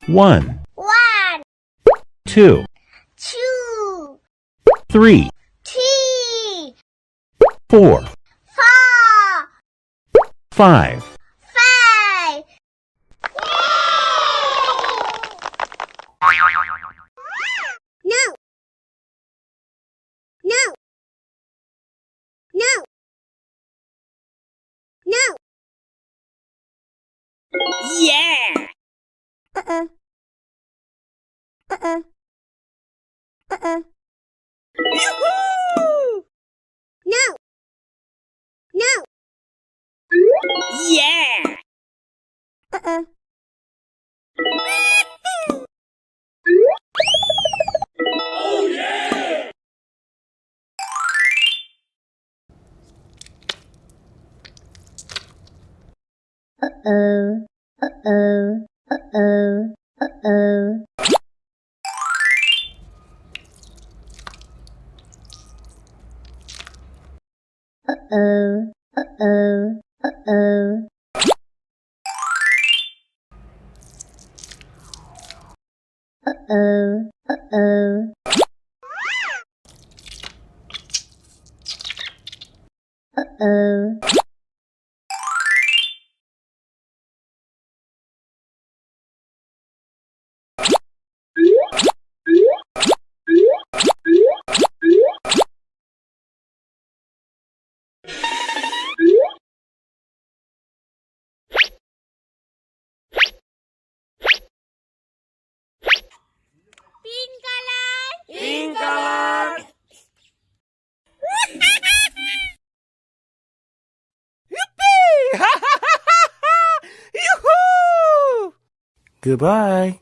1, 1, 2, 2, 3, 3, 4, 4, 5. 5. No. No. No. No. Yeah! Uh-uh. Uh-uh. Uh-uh. Yoo-hoo! No. No. Yeah! Uh-uh. Oh yeah! Uh-oh. Uh-oh. Uh-oh. Uh-oh. Uh-oh. Uh-oh. Uh-oh. Uh-oh. Uh-oh. Uh-oh. Pink color! Pink color! Yippee! Ha ha ha ha! Yoo-hoo! Goodbye.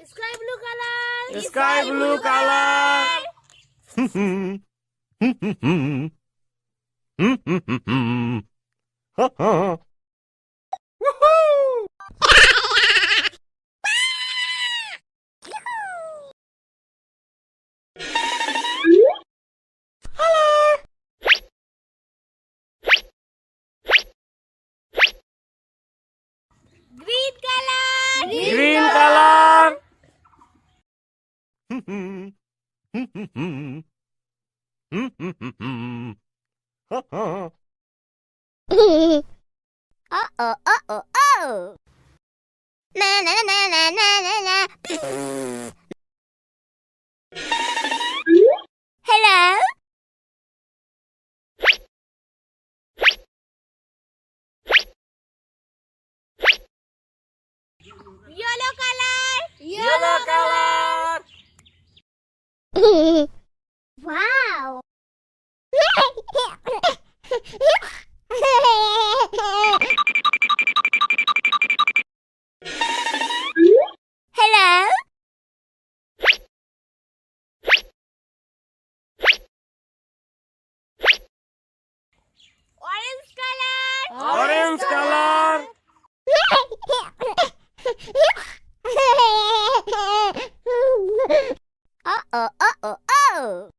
Sky blue color! Sky blue color! Woohoo! Green color! Green color! Uh-oh. Uh-oh. Oh. Na na na na na na na. Hello? Yellow color! Yellow color! Wow. Hello? Orange color! Orange color! Uh-oh. Uh-oh. Oh.